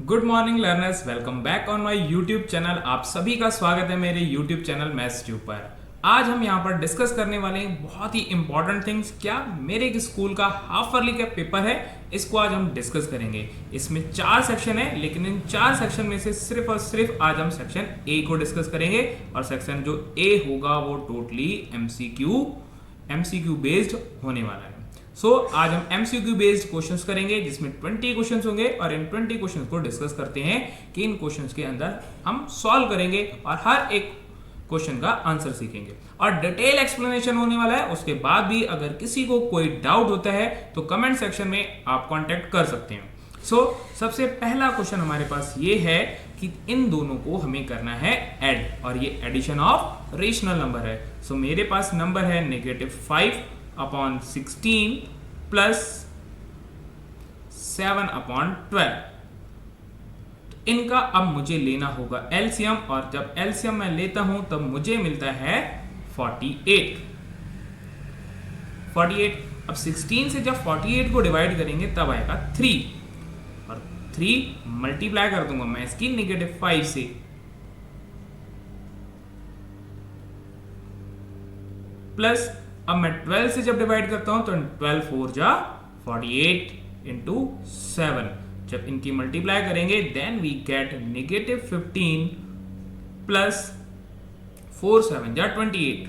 Good morning learners, welcome back on my YouTube channel. आप सभी का स्वागत है मेरे यूट्यूब चैनल मैथ्स ट्यूब पर। आज हम यहाँ पर डिस्कस करने वाले हैं बहुत ही इंपॉर्टेंट थिंग्स। क्या मेरे एक स्कूल का हाफ ईयरली का पेपर है, इसको आज हम डिस्कस करेंगे। इसमें 4 सेक्शन है, लेकिन इन 4 सेक्शन में से सिर्फ और सिर्फ आज हम सेक्शन ए को डिस्कस करेंगे। और सेक्शन जो ए होगा वो टोटली एमसीक्यू बेस्ड होने वाला है। आज हम एमसीक्यू बेस्ड क्वेश्चंस करेंगे, जिसमें 20 क्वेश्चंस होंगे और इन 20 क्वेश्चंस को डिस्कस करते हैं कि इन क्वेश्चंस के अंदर हम सॉल्व करेंगे और हर एक क्वेश्चन का आंसर सीखेंगे और डिटेल एक्सप्लेनेशन होने वाला है। उसके बाद भी अगर किसी को कोई डाउट होता है तो कमेंट सेक्शन में आप कांटेक्ट कर सकते हैं। सबसे पहला क्वेश्चन हमारे पास ये है कि इन दोनों को हमें करना है ऐड, और ये एडिशन ऑफ रेशनल नंबर है। मेरे पास नंबर है -5/16 प्लस 7/12। इनका अब मुझे लेना होगा एलसीएम, और जब एलसीएम मैं लेता हूं तब मुझे मिलता है 48। अब 16 से जब 48 को डिवाइड करेंगे तब आएगा 3, और 3 मल्टीप्लाई कर दूंगा मैं इसकी -5 से, प्लस अब मैं 12 से जब डिवाइड करता हूं तो 12 4 जा 48 इंटू 7। जब इनकी मल्टीप्लाई करेंगे देन वी गेट -15 प्लस 4 7 जा 28।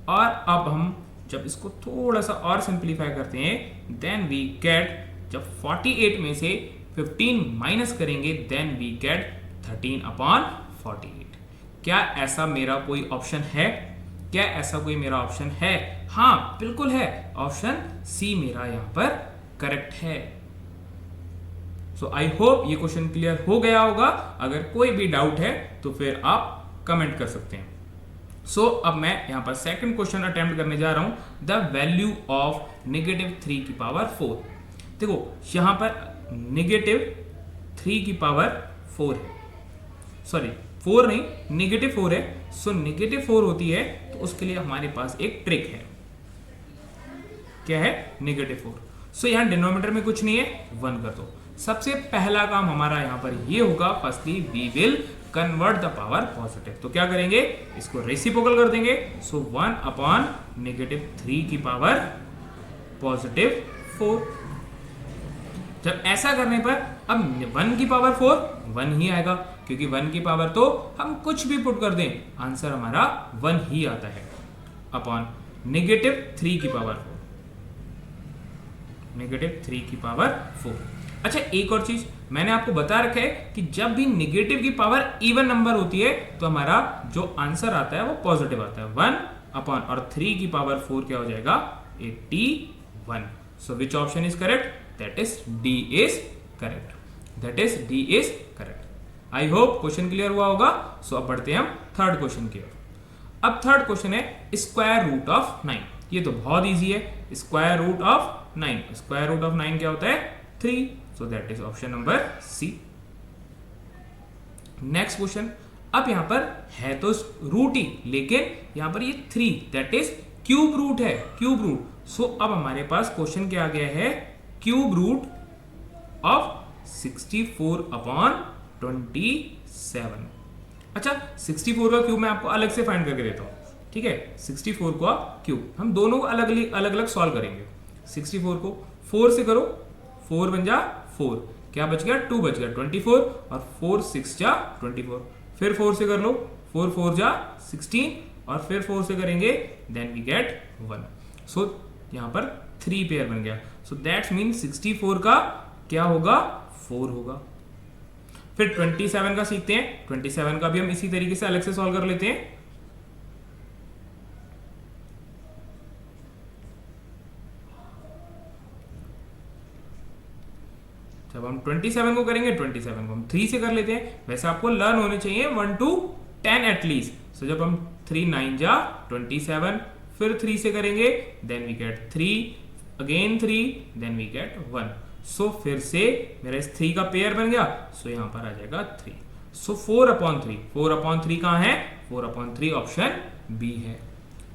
और अब हम जब इसको थोड़ा सा और सिंप्लीफाई करते हैं देन वी गेट, जब 48 में से 15 माइनस करेंगे देन वी गेट 13/48। क्या ऐसा मेरा कोई ऑप्शन है? क्या ऐसा कोई मेरा ऑप्शन है? हाँ बिल्कुल है, ऑप्शन सी मेरा यहां पर करेक्ट है। आई होप ये क्वेश्चन क्लियर हो गया होगा। अगर कोई भी डाउट है तो फिर आप कमेंट कर सकते हैं। अब मैं यहां पर सेकंड क्वेश्चन अटेम्प्ट करने जा रहा हूं, द वैल्यू ऑफ -3⁴। देखो यहां पर -3⁴ है, सॉरी 4 नहीं, -4 है। -4 होती है तो उसके लिए हमारे पास एक ट्रिक है। क्या है? -4। यहां डिनोमिनेटर में कुछ नहीं है, 1 कर दो। सबसे पहला काम हमारा यहां पर ये होगा, firstly we will convert the power positive. तो क्या करेंगे, इसको रेसिप्रोकल कर देंगे। 1/-3⁴। जब ऐसा करने पर अब 1⁴ 1 ही आएगा, क्योंकि 1 की पावर तो हम कुछ भी पुट कर दें आंसर हमारा 1 ही आता है, अपॉन -3⁴। अच्छा, एक और चीज मैंने आपको बता रखा है कि जब भी नेगेटिव की पावर इवन नंबर होती है तो हमारा जो आंसर आता है वो पॉजिटिव आता है। 1/3⁴ क्या हो जाएगा? 81। विच option is correct? That is D is correct. I hope question clear हुआ होगा। अब बढ़ते हैं हम थर्ड क्वेश्चन की ओर। अब थर्ड क्वेश्चन है स्क्वायर रूट ऑफ 9। ये तो बहुत इजी है, square root of 9। Square root of 9 क्या होता है? 3। That is option number C. Next question, अब यहां पर है तो रूट ही, लेकिन यहां पर ये 3 दैट इज क्यूब रूट है, क्यूब रूट। अब हमारे पास क्वेश्चन क्या आ गया है? Cube root of 64/27। अच्छा, 64 का क्यूब मैं आपको अलग से फाइंड करके देता हूं, ठीक है? 64 का क्यूब हम दोनों को अलग अलग सॉल्व करेंगे। 64 को 4 से करो, 4 बन जा 4, क्या बच गया? 2 बच गया, 24, और 4 6 जा 24। फिर 4 से कर लो, 4 4 जा 16, और फिर 4 से करेंगे देन वी गेट 1। यहां पर 3 पेयर बन गया। दैट्स मीन 64 का क्या होगा? 4 होगा। फिर 27 का सीखते हैं। 27 का भी हम इसी तरीके से अलग से सॉल्व कर लेते हैं। जब हम 27 को करेंगे, 27 को हम 3 से कर लेते हैं। वैसे आपको लर्न होने चाहिए 1 to 10 एटलीस्ट। जब हम 3 9 जा 27, फिर 3 से करेंगे then we get 3, again 3, then we get 1। फिर से मेरा इस 3 का पेयर बन गया। यहां पर आ जाएगा 3। 4/3। 4/3 कहां है? 4/3 ऑप्शन बी है।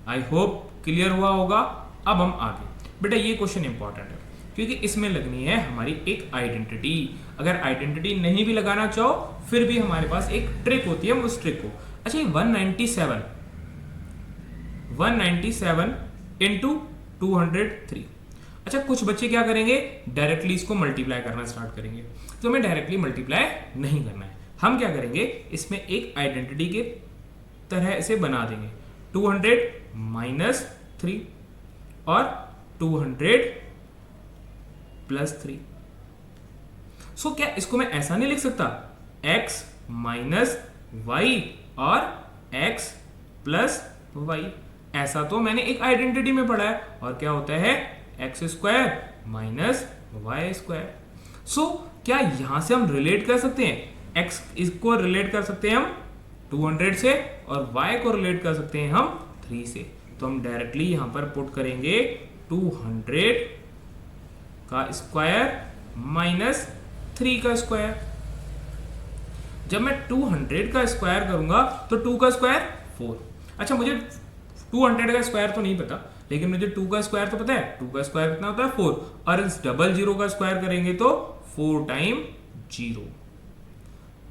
आई होप क्लियर हुआ होगा। अब हम आगे, बेटा ये क्वेश्चन इंपॉर्टेंट है क्योंकि इसमें लगनी है हमारी एक आइडेंटिटी। अगर आइडेंटिटी नहीं भी लगाना चाहो फिर भी हमारे पास एक ट्रिक होती है, हम उस ट्रिक को, अच्छा ये 197 इंटू 203। अच्छा कुछ बच्चे क्या करेंगे, डायरेक्टली इसको मल्टीप्लाई करना स्टार्ट करेंगे, तो हमें डायरेक्टली मल्टीप्लाई नहीं करना है। हम क्या करेंगे, इसमें एक आइडेंटिटी के तरह इसे बना देंगे, 200 माइनस 3 और 200 प्लस 3। सो क्या इसको मैं ऐसा नहीं लिख सकता, x माइनस वाई और x प्लस वाई, ऐसा तो मैंने एक आइडेंटिटी में पढ़ा है, और क्या होता है x square minus y square. So क्या यहां से हम रिलेट कर सकते हैं, x इसको रिलेट कर सकते हैं हम 200 से, और y को रिलेट कर सकते हैं हम 3 से। तो हम डायरेक्टली यहां पर पुट करेंगे 200 का स्क्वायर माइनस 3 का स्क्वायर। जब मैं 200 का स्क्वायर करूंगा तो 2 का स्क्वायर 4। अच्छा मुझे 200 का स्क्वायर तो नहीं पता, लेकिन मुझे 2 का स्क्वायर तो पता है, 2 का स्क्वायर कितना होता है 4, और इस डबल जीरो का स्क्वायर करेंगे तो 4 टाइम 0,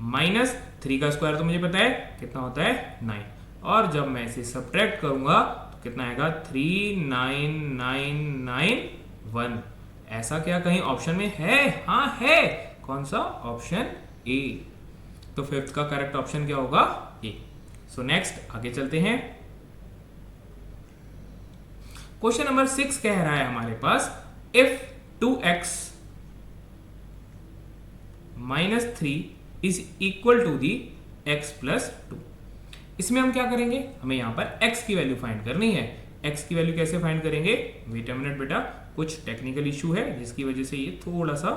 माइनस 3 का स्क्वायर तो मुझे पता है कितना होता है 9, और जब मैं इसे सब्ट्रैक्ट करूंगा तो कितना आएगा 39991। ऐसा क्या कहीं ऑप्शन में है, हाँ है, कौन सा, ऑप्शन ए। तो फिफ्थ का करेक्ट ऑप्शन क्या होगा, ए। सो नेक्स्ट आगे चलते हैं। क्वेश्चन नंबर 6 कह रहा है हमारे पास, if 2x minus 3 is equal to the x plus 2। इसमें हम क्या करेंगे, हमें यहां पर x की वैल्यू फाइंड करनी है। x की वैल्यू कैसे फाइंड करेंगे, वेट अ मिनट बेटा, कुछ टेक्निकल इशू है जिसकी वजह से ये थोड़ा सा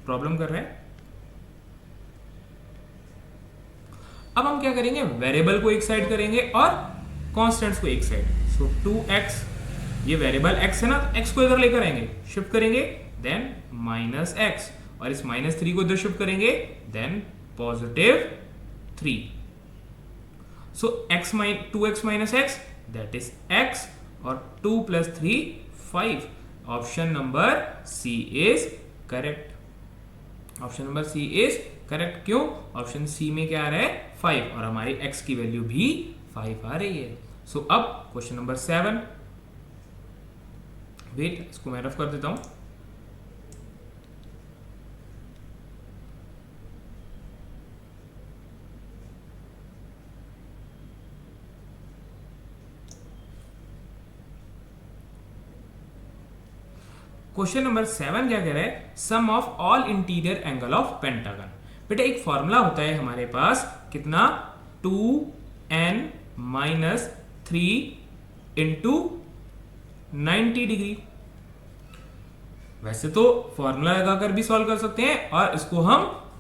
प्रॉब्लम कर रहा है। अब हम क्या करेंगे, वेरिएबल को एक साइड करेंगे और कॉन्स्टेंट्स को एक साइड। सो 2x, ये वेरिएबल x है ना, तो x को इधर लेकर आएंगे, शिफ्ट करेंगे, देन माइनस x, और इस माइनस 3 को इधर शिफ्ट करेंगे, then positive 3। So 2x minus x that is x, और 2 plus 3 5। Option number C is correct. Option number C is correct. क्यों, ऑप्शन सी में क्या आ रहा है 5, और हमारी x की वैल्यू भी 5 आ रही है। सो अब क्वेश्चन नंबर 7, वेट इसको मैं रफ कर देता हूं। क्वेश्चन नंबर 7 क्या कह रहा है, sum of all interior angle of pentagon. बेटा एक फॉर्मूला होता है हमारे पास, कितना, 2n माइनस 3 इंटू 90 डिग्री। वैसे तो फॉर्मूला लगाकर भी सॉल्व कर सकते हैं, और इसको हम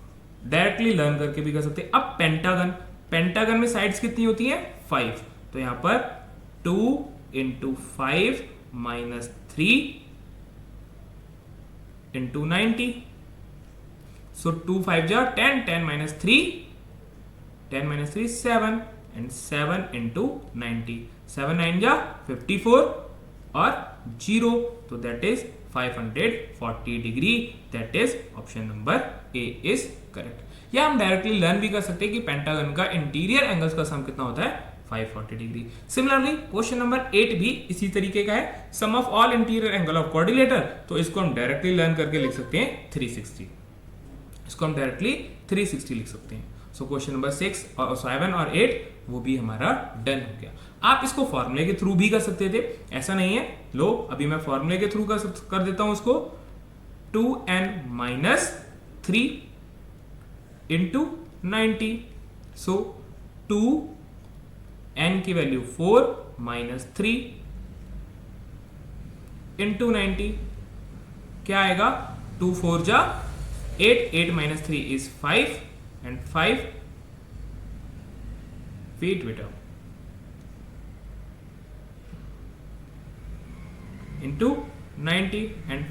डायरेक्टली लर्न करके भी कर सकते हैं। अब पेंटागन में साइड्स कितनी होती हैं 5, तो यहां पर 2 इंटू 5 माइनस 3 इंटू 90। सो 2 5 जा 10, 10 माइनस 3 7, एंड 7 इंटू 90, 7 9 जा 54 और 0, तो that is 540 degree. That is option number A is correct. या हम डायरेक्टली लर्न भी कर सकते हैं कि पेंटागन का इंटीरियर एंगल्स का सम कितना होता है 540 डिग्री। सिमिलरली क्वेश्चन नंबर 8 भी इसी तरीके का है, sum of all interior angle of quadrilateral. तो इसको हम डायरेक्टली लर्न करके लिख सकते हैं 360। इसको हम डायरेक्टली 360 लिख सकते हैं। सो क्वेश्चन नंबर 6 और 7 और 8 वो भी हमारा डन हो गया। आप इसको फॉर्मूले के थ्रू भी कर सकते थे, ऐसा नहीं है। लो अभी मैं फॉर्मूले के थ्रू कर देता हूं उसको, 2n माइनस 3 इंटू 90। सो 2n की वैल्यू 4 माइनस 3 इंटू 90 क्या आएगा, 2 4 जा 8, 8 माइनस 3 इज 5, एंड 5 वेट बेटा इंटू 90, एंड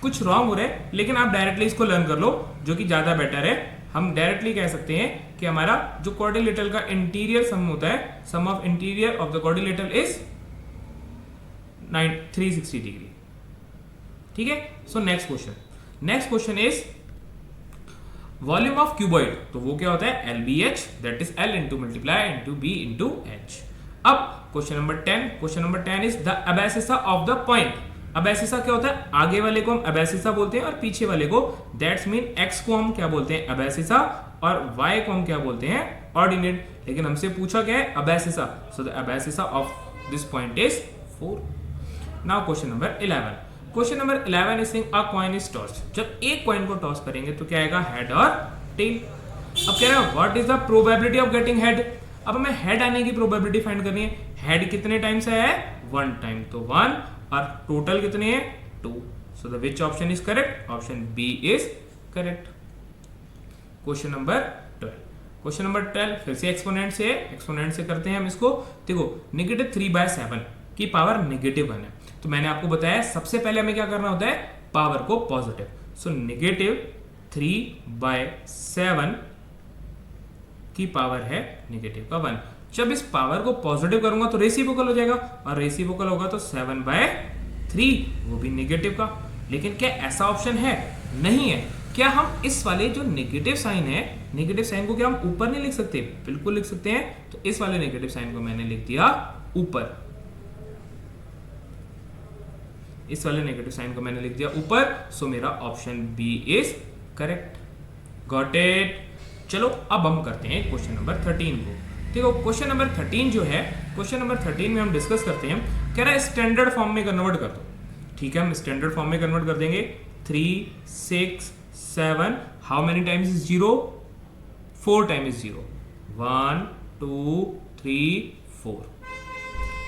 कुछ रॉन्ग हो रहा है, लेकिन आप डायरेक्टली इसको लर्न कर लो, जो कि ज्यादा बेटर है। हम डायरेक्टली कह सकते हैं कि हमारा जो क्वाड्रिलेटरल का इंटीरियर सम होता है, sum of interior of the quadrilateral is 360 degree. ठीक है, so next question is volume of cuboid, तो वो क्या होता है LBH, that is L into multiply into B into H। अब question number 10 is the abscissa of the point. Abscissa क्या होता है, आगे वाले को हम अबैसिसा बोलते हैं और पीछे वाले को, दैट्स मीन x को हम क्या बोलते हैं अबैसिसा और y को हम क्या बोलते हैं ऑर्डिनेट। लेकिन हमसे पूछा क्या है abscissa, so the abscissa of this point is 4। Now question number 11 is saying a coin is tossed. जब एक कॉइन को टॉस करेंगे तो क्या आएगा, हेड और टेल। अब कह रहा है what is the probability of getting head. अब हमें हेड आने की प्रोबेबिलिटी फाइंड करनी है। हेड कितने टाइम्स है 1 टाइम, तो 1 और टोटल कितने हैं 2। So the which option is correct, option B is correct. Question number 12 फिर से एक्सपोनेंट से करते हैं हम इसको। देखो -3/7 की पावर -1 है, तो मैंने आपको बताया सबसे पहले हमें क्या करना होता है, पावर को पॉजिटिव। सो -3/7 की पावर है -1। जब इस पावर को पॉजिटिव करूंगा तो रेसिप्रोकल हो जाएगा, और रेसिप्रोकल होगा तो 7/3, वो भी नेगेटिव का। लेकिन क्या ऐसा ऑप्शन है, नहीं है। क्या हम इस वाले जो नेगेटिव साइन है, नेगेटिव साइन को क्या हम ऊपर नहीं लिख सकते, बिल्कुल लिख सकते हैं। तो इस वाले नेगेटिव साइन को मैंने लिख दिया ऊपर, इस वाले नेगेटिव साइन को मैंने लिख दिया ऊपर। सो मेरा option B is correct. Got it. चलो अब हम करते हैं क्वेश्चन नंबर 13 को। देखो क्वेश्चन नंबर 13 जो है, क्वेश्चन नंबर 13 में हम डिस्कस करते हैं, कह रहा है स्टैंडर्ड फॉर्म में कन्वर्ट कर दो। ठीक है, हम स्टैंडर्ड फॉर्म में कन्वर्ट कर देंगे। 3 6 7, how many times is 0, 4 times is 0, 1 2 3 4।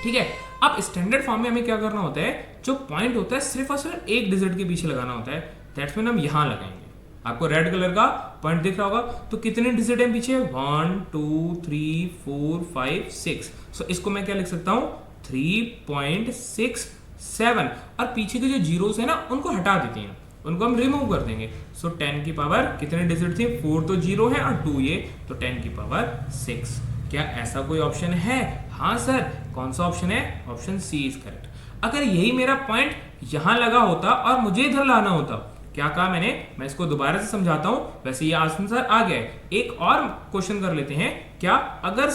ठीक है, अब स्टैंडर्ड फॉर्म में हमें क्या करना होता है, जो पॉइंट होता है सिर्फ और सिर्फ एक डिजिट के पीछे लगाना होता है। दैट्स मीन हम यहां लगाएंगे। आपको रेड कलर का पॉइंट दिख रहा होगा, तो कितने डिजिट हैं पीछे, 1 2 3 4 5 6। सो इसको मैं क्या लिख सकता हूं, 3.67। और पीछे के जो जीरोस है ना, उनको हटा देते हैं, उनको हम रिमूव कर देंगे। सो 10 की पावर कितने डिजिट थे, 4 तो 0 है और 2 ये, तो 10 की पावर 6। क्या ऐसा कोई ऑप्शन है? हाँ सर। कौन सा ऑप्शन है? Option C is correct. अगर यही मेरा पॉइंट यहां लगा होता और मुझे इधर लाना होता, क्या कहा मैंने, मैं इसको दोबारा से समझाता हूं। वैसे ये आंसर आ गया है। एक और क्वेश्चन कर लेते हैं। क्या अगर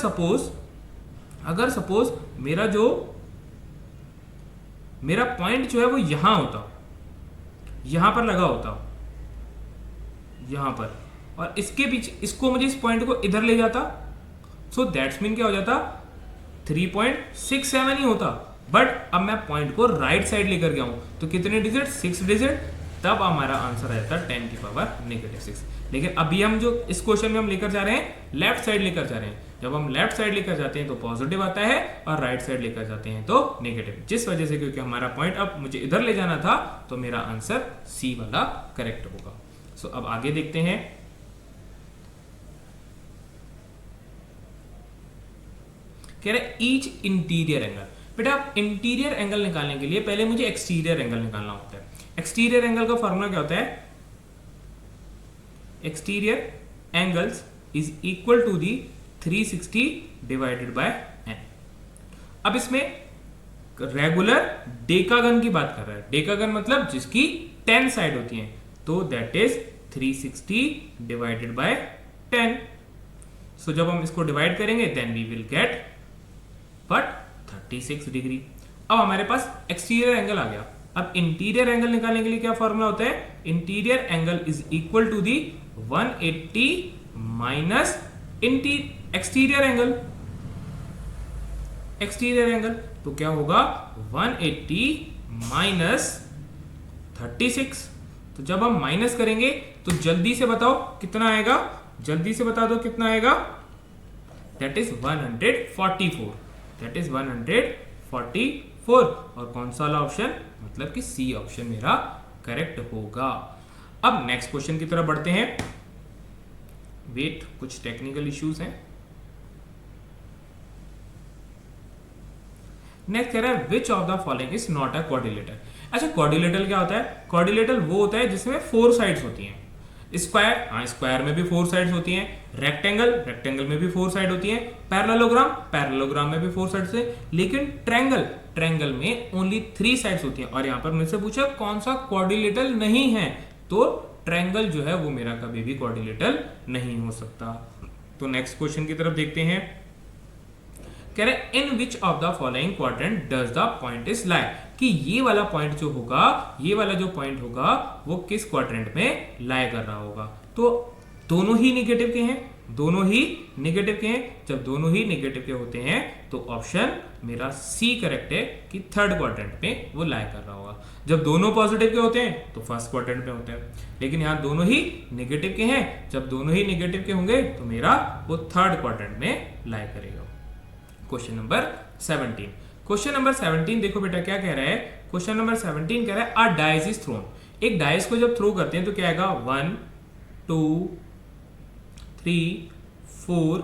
सपोज मेरा पॉइंट जो है वो यहां होता, यहां पर लगा होता, यहां पर, और इसके पीछे इसको मुझे इस पॉइंट को इधर ले जाता, सो दैट्स मीन क्या हो जाता, 3.67 ही होता। बट अब मैं पॉइंट को राइट साइड लेकर गया हूं, तो कितने डिजिट, 6 डिजिट, तब हमारा आंसर आ जाता 10 की पावर -6। लेकिन अभी हम जो इस क्वेश्चन में हम लेकर जा रहे हैं, लेफ्ट साइड लेकर जा रहे हैं। जब हम लेफ्ट साइड लेकर जाते हैं तो पॉजिटिव आता है, और राइट साइड लेकर जाते हैं तो नेगेटिव। जिस वजह से, क्योंकि हमारा पॉइंट अब मुझे इधर ले जाना था, तो मेरा आंसर सी वाला करेक्ट होगा। सो अब आगे देखते हैं। कह रहे ईच इंटीरियर एंगल। बेटा आप इंटीरियर एंगल निकालने के लिए पहले मुझे एक्सटीरियर एंगल निकालना होता है। एक्सटीरियर एंगल का फॉर्मूला क्या होता है, exterior angles is equal to the 360 divided by n। अब इसमें रेगुलर डेकागन की बात कर रहा है। डेकागन मतलब जिसकी 10 साइड होती हैं, तो that is 360 divided by 10। So जब हम इसको डिवाइड करेंगे then we will get but 36 degree. अब हमारे पास एक्सटीरियर एंगल आ गया। अब इंटीरियर एंगल निकालने के लिए क्या फॉर्मूला होता है, interior angle is equal to the 180 minus exterior angle. Exterior angle तो क्या होगा, 180 माइनस 36। तो जब हम माइनस करेंगे तो जल्दी से बताओ कितना आएगा, जल्दी से बता दो कितना आएगा, दैट इज 144। That is 144। और कौन सा वाला ऑप्शन, मतलब कि सी ऑप्शन मेरा करेक्ट होगा। अब नेक्स्ट क्वेश्चन की तरफ बढ़ते हैं। वेट, कुछ टेक्निकल इश्यूज हैं। नेक्स्ट कह रहा है विच of the following is not a quadrilateral. अच्छा, क्वाड्रिलेटरल क्या होता है, क्वाड्रिलेटरल वो होता है जिसमें 4 साइड्स होती हैं। स्क्वायर, हाँ स्क्वायर में भी 4 साइड्स होती हैं। रेक्टेंगल, रेक्टेंगल में भी 4 साइड होती हैं। पैरेललोग्राम, पैरेललोग्राम में भी 4 साइड्स है। लेकिन ट्रायंगल, ट्रायंगल में ओनली 3 साइड्स होती हैं और यहां पर मुझसे पूछा कौन सा क्वाड्रिलेटरल नहीं है, तो ट्रायंगल जो है वो मेरा कभी भी क्वाड्रिलेटरल नहीं हो सकता। तो नेक्स्ट क्वेश्चन की तरफ देखते हैं। कह रहे in which of the following quadrant does the point is lie, कि ये वाला पॉइंट जो होगा, ये वाला जो पॉइंट होगा वो किस क्वाड्रेंट में लाई कर रहा होगा। तो दोनों ही नेगेटिव के हैं, दोनों ही नेगेटिव के हैं। जब दोनों ही नेगेटिव के होते हैं तो ऑप्शन मेरा सी करेक्ट है कि थर्ड क्वाड्रेंट में वो लाई कर रहा होगा। जब दोनों पॉजिटिव के होते हैं तो फर्स्ट क्वाड्रेंट में होते हैं, लेकिन यहां दोनों ही नेगेटिव के हैं। जब दोनों ही नेगेटिव के होंगे तो मेरा वो थर्ड क्वाड्रेंट में लाई करेगा। Question number 17। क्वेश्चन नंबर 17 देखो बेटा क्या कह रहा है। क्वेश्चन नंबर 17 कह रहा है अ डाइस इज थ्रोन। एक डाइस को जब थ्रो करते हैं तो क्या आएगा 1 2 3 4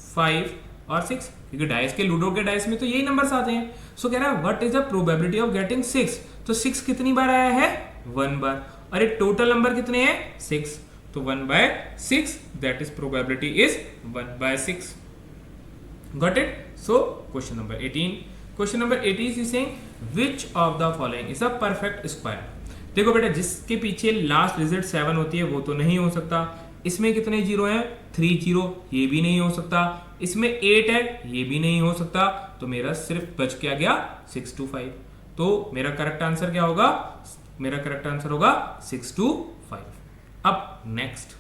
5 और 6, क्योंकि डाइस के लूडो के डाइस में तो यही नंबर्स आते हैं। सो कह रहा है what is the probability of getting 6। तो 6 कितनी बार आया है 1 बार, और एक टोटल नंबर कितने हैं 6, तो 1/6 that is probability is 1/6। Got it? So question number 18. Question number 18 is saying which of the following is a perfect square. देखो बेटा जिसके पीछे लास्ट डिजिट 7 होती है वो तो नहीं हो सकता। इसमें कितने जीरो हैं 3 जीरो, ये भी नहीं हो सकता। इसमें 8 है, ये भी नहीं हो सकता। तो मेरा सिर्फ बच क्या गया 6 to 5। तो मेरा करेक्ट आंसर क्या होगा, मेरा करेक्ट आंसर होगा 6 to 5। अब नेक्स्ट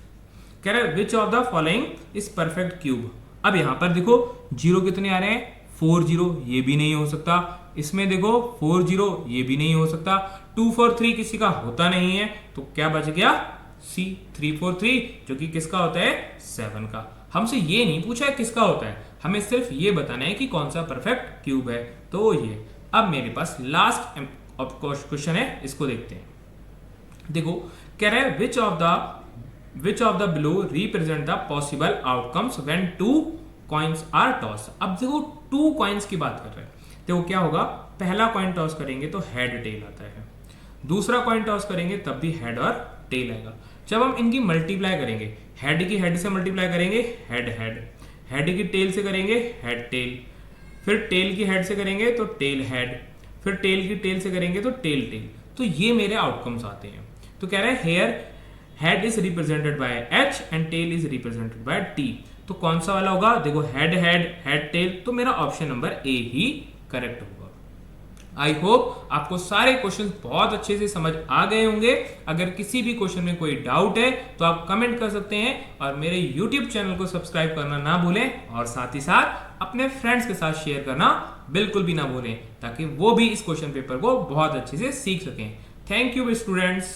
कह रहा है विच of the following is perfect cube. अब यहां पर देखो जीरो कितने आ रहे हैं 4 जीरो, ये भी नहीं हो सकता। इसमें देखो 4 जीरो, ये भी नहीं हो सकता। 2 4 3 किसी का होता नहीं है, तो क्या बच गया C 3 4 3, जो कि किसका होता है 7 का। हमसे ये नहीं पूछा है किसका होता है, हमें सिर्फ ये बताना है कि कौन सा परफेक्ट क्यूब है। तो ये अब मेरे पास लास्ट क्वेश्चन है, इसको देखते हैं। देखो कह रहा है which of the below represent the possible outcomes when 2 coins are tossed। अब देखो 2 coins की बात कर रहे हैं। देखो क्या होगा, पहला कॉइन टॉस करेंगे तो हेड टेल आता है, दूसरा कॉइन टॉस करेंगे तब भी हेड और टेल आएगा। जब हम इनकी मल्टीप्लाई करेंगे, हेड की हेड से मल्टीप्लाई करेंगे हेड हेड, हेड की टेल से करेंगे हेड टेल, फिर टेल की हेड से करेंगे तो टेल हेड, फिर टेल की टेल से करेंगे तो टेल टेल। तो ये मेरे आउटकम्स आते हैं। तो कह रहे हैं here head is represented by H and tail is represented by T। तो कौन सा वाला होगा, देखो हेड हेड हेड टेल, तो मेरा ऑप्शन नंबर ए ही करेक्ट होगा। आई होप आपको सारे क्वेश्चंस बहुत अच्छे से समझ आ गए होंगे। अगर किसी भी क्वेश्चन में कोई डाउट है तो आप कमेंट कर सकते हैं, और मेरे YouTube चैनल को सब्सक्राइब करना ना भूलें, और साथ ही साथ अपने फ्रेंड्स के साथ शेयर करना बिल्कुल भी ना भूलें, ताकि वो भी इस क्वेश्चन पेपर को बहुत अच्छे से सीख सकें। Thank you students.